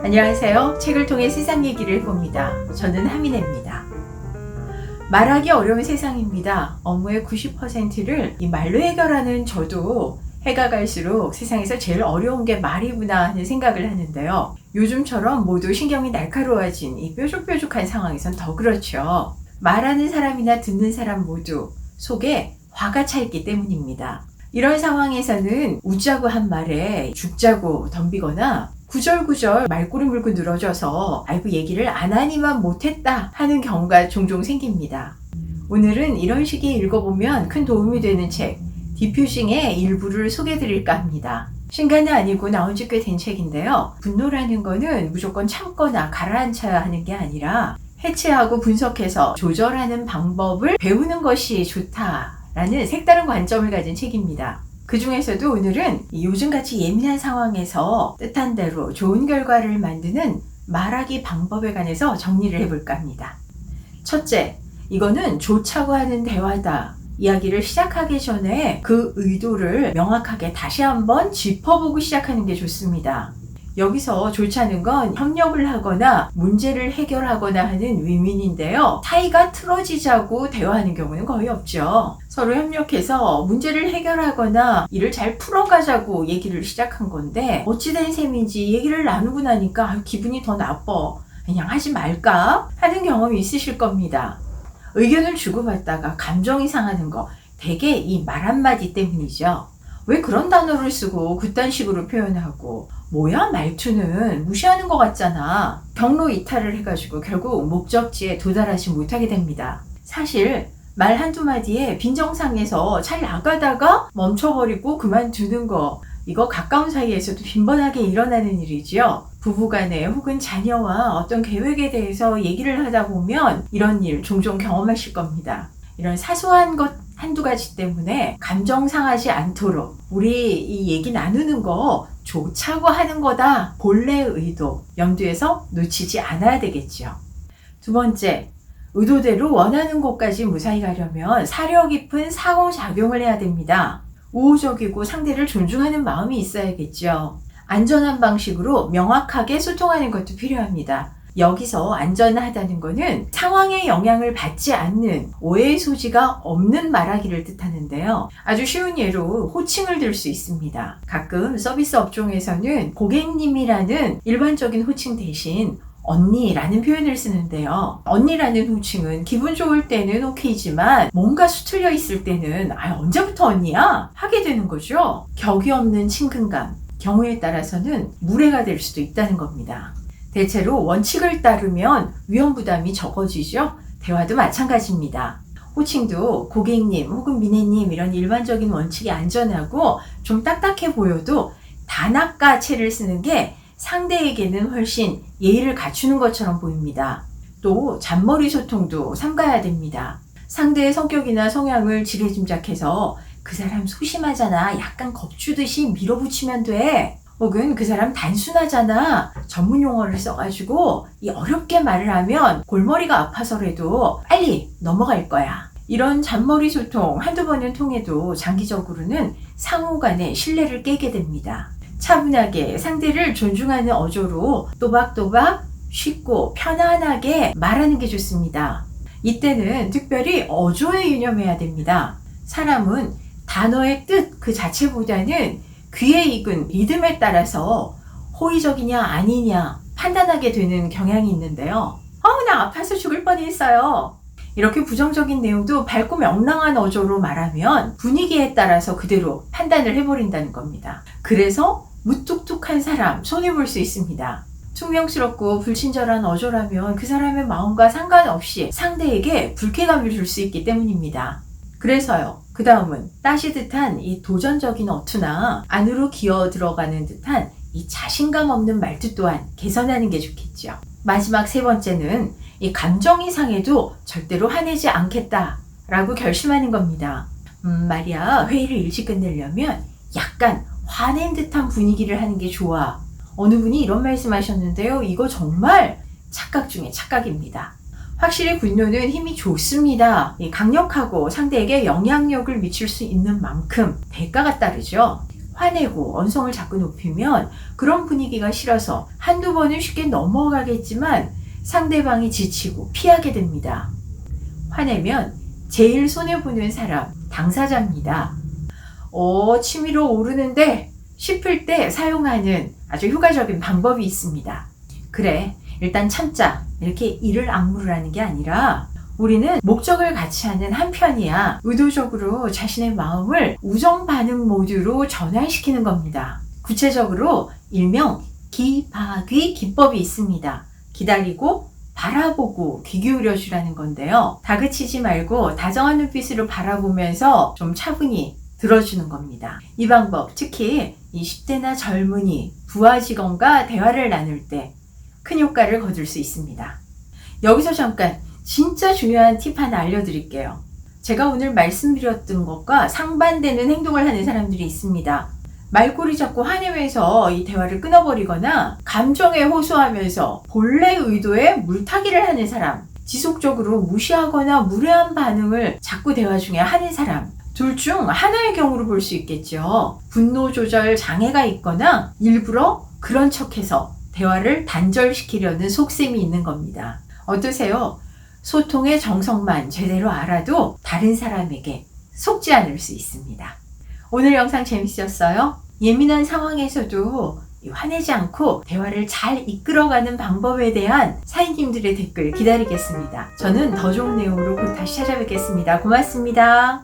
안녕하세요. 책을 통해 세상 얘기를 해봅니다. 저는 하민혜입니다. 말하기 어려운 세상입니다. 업무의 90%를 이 말로 해결하는 저도 해가 갈수록 세상에서 제일 어려운 게 말이구나 하는 생각을 하는데요. 요즘처럼 모두 신경이 날카로워진 이 뾰족뾰족한 상황에선 더 그렇죠. 말하는 사람이나 듣는 사람 모두 속에 화가 차 있기 때문입니다. 이런 상황에서는 웃자고 한 말에 죽자고 덤비거나 구절구절 말꼬리 물고 늘어져서 아이고 얘기를 안 하니만 못했다 하는 경우가 종종 생깁니다. 오늘은 이런 식의 읽어보면 큰 도움이 되는 책 디퓨징의 일부를 소개해드릴까 합니다. 신간은 아니고 나온 지 꽤 된 책인데요. 분노라는 거는 무조건 참거나 가라앉혀야 하는 게 아니라 해체하고 분석해서 조절하는 방법을 배우는 것이 좋다라는 색다른 관점을 가진 책입니다. 그 중에서도 오늘은 요즘같이 예민한 상황에서 뜻한 대로 좋은 결과를 만드는 말하기 방법에 관해서 정리를 해볼까 합니다. 첫째, 이거는 좋자고 하는 대화다. 이야기를 시작하기 전에 그 의도를 명확하게 다시 한번 짚어보고 시작하는 게 좋습니다. 여기서 좋자는 건 협력을 하거나 문제를 해결하거나 하는 윈윈인데요. 사이가 틀어지자고 대화하는 경우는 거의 없죠. 서로 협력해서 문제를 해결하거나 일을 잘 풀어가자고 얘기를 시작한 건데 어찌된 셈인지 얘기를 나누고 나니까 기분이 더 나빠. 그냥 하지 말까? 하는 경험이 있으실 겁니다. 의견을 주고받다가 감정이 상하는 거 대개 이 말 한마디 때문이죠. 왜 그런 단어를 쓰고 그딴 식으로 표현하고 뭐야 말투는 무시하는 것 같잖아. 경로 이탈을 해가지고 결국 목적지에 도달하지 못하게 됩니다. 사실 말 한두 마디에 빈정상해서 잘 나가다가 멈춰버리고 그만두는 거 이거 가까운 사이에서도 빈번하게 일어나는 일이지요. 부부간에 혹은 자녀와 어떤 계획에 대해서 얘기를 하다 보면 이런 일 종종 경험하실 겁니다. 이런 사소한 것 한두 가지 때문에 감정 상하지 않도록 우리 이 얘기 나누는 거 좋자고 하는 거다. 본래의 의도 염두에서 놓치지 않아야 되겠죠. 두 번째, 의도대로 원하는 곳까지 무사히 가려면 사려 깊은 상호작용을 해야 됩니다. 우호적이고 상대를 존중하는 마음이 있어야겠죠. 안전한 방식으로 명확하게 소통하는 것도 필요합니다. 여기서 안전하다는 거는 상황에 영향을 받지 않는 오해의 소지가 없는 말하기를 뜻하는데요. 아주 쉬운 예로 호칭을 들 수 있습니다. 가끔 서비스 업종에서는 고객님이라는 일반적인 호칭 대신 언니라는 표현을 쓰는데요. 언니라는 호칭은 기분 좋을 때는 오케이지만 뭔가 수틀려 있을 때는 언제부터 언니야? 하게 되는 거죠. 격이 없는 친근감, 경우에 따라서는 무례가 될 수도 있다는 겁니다. 대체로 원칙을 따르면 위험 부담이 적어지죠. 대화도 마찬가지입니다. 호칭도 고객님 혹은 미네님 이런 일반적인 원칙이 안전하고 좀 딱딱해 보여도 단아까체를 쓰는 게 상대에게는 훨씬 예의를 갖추는 것처럼 보입니다. 또 잔머리 소통도 삼가야 됩니다. 상대의 성격이나 성향을 지레짐작해서 그 사람 소심하잖아 약간 겁주듯이 밀어붙이면 돼. 혹은 그 사람 단순하잖아 전문 용어를 써가지고 이 어렵게 말을 하면 골머리가 아파서라도 빨리 넘어갈 거야. 이런 잔머리 소통 한두 번은 통해도 장기적으로는 상호 간의 신뢰를 깨게 됩니다. 차분하게 상대를 존중하는 어조로 또박또박 쉽고 편안하게 말하는 게 좋습니다. 이때는 특별히 어조에 유념해야 됩니다. 사람은 단어의 뜻 그 자체보다는 귀에 익은 리듬에 따라서 호의적이냐 아니냐 판단하게 되는 경향이 있는데요. 나 아파서 죽을 뻔했어요. 이렇게 부정적인 내용도 밝고 명랑한 어조로 말하면 분위기에 따라서 그대로 판단을 해버린다는 겁니다. 그래서 무뚝뚝한 사람 손해볼 수 있습니다. 퉁명스럽고 불친절한 어조라면 그 사람의 마음과 상관없이 상대에게 불쾌감을 줄 수 있기 때문입니다. 그래서요. 그 다음은 따시듯한 이 도전적인 어투나 안으로 기어 들어가는 듯한 이 자신감 없는 말투 또한 개선하는 게 좋겠죠. 마지막 세 번째는 이 감정이 상해도 절대로 화내지 않겠다라고 결심하는 겁니다. 말이야 회의를 일찍 끝내려면 약간 화낸 듯한 분위기를 하는 게 좋아. 어느 분이 이런 말씀하셨는데요. 이거 정말 착각 중에 착각입니다. 확실히 분노는 힘이 좋습니다. 강력하고 상대에게 영향력을 미칠 수 있는 만큼 대가가 따르죠. 화내고 언성을 자꾸 높이면 그런 분위기가 싫어서 한두 번은 쉽게 넘어가겠지만 상대방이 지치고 피하게 됩니다. 화내면 제일 손해보는 사람, 당사자입니다. 치밀어 오르는데 싶을 때 사용하는 아주 효과적인 방법이 있습니다. 그래, 일단 참자. 이렇게 이를 악물을 하는 게 아니라 우리는 목적을 같이 하는 한편이야 의도적으로 자신의 마음을 우정 반응 모드로 전환시키는 겁니다. 구체적으로 일명 기박귀 기법이 있습니다. 기다리고 바라보고 귀 기울여 주라는 건데요. 다그치지 말고 다정한 눈빛으로 바라보면서 좀 차분히 들어주는 겁니다. 이 방법, 특히 20대나 젊은이, 부하 직원과 대화를 나눌 때 큰 효과를 거둘 수 있습니다. 여기서 잠깐 진짜 중요한 팁 하나 알려드릴게요. 제가 오늘 말씀드렸던 것과 상반되는 행동을 하는 사람들이 있습니다. 말꼬리 잡고 화내면서 이 대화를 끊어버리거나 감정에 호소하면서 본래 의도에 물타기를 하는 사람, 지속적으로 무시하거나 무례한 반응을 자꾸 대화 중에 하는 사람, 둘 중 하나의 경우로 볼 수 있겠죠. 분노 조절 장애가 있거나 일부러 그런 척해서 대화를 단절시키려는 속셈이 있는 겁니다. 어떠세요? 소통의 정석만 제대로 알아도 다른 사람에게 속지 않을 수 있습니다. 오늘 영상 재밌으셨어요? 예민한 상황에서도 화내지 않고 대화를 잘 이끌어가는 방법에 대한 사인님들의 댓글 기다리겠습니다. 저는 더 좋은 내용으로 곧 다시 찾아뵙겠습니다. 고맙습니다.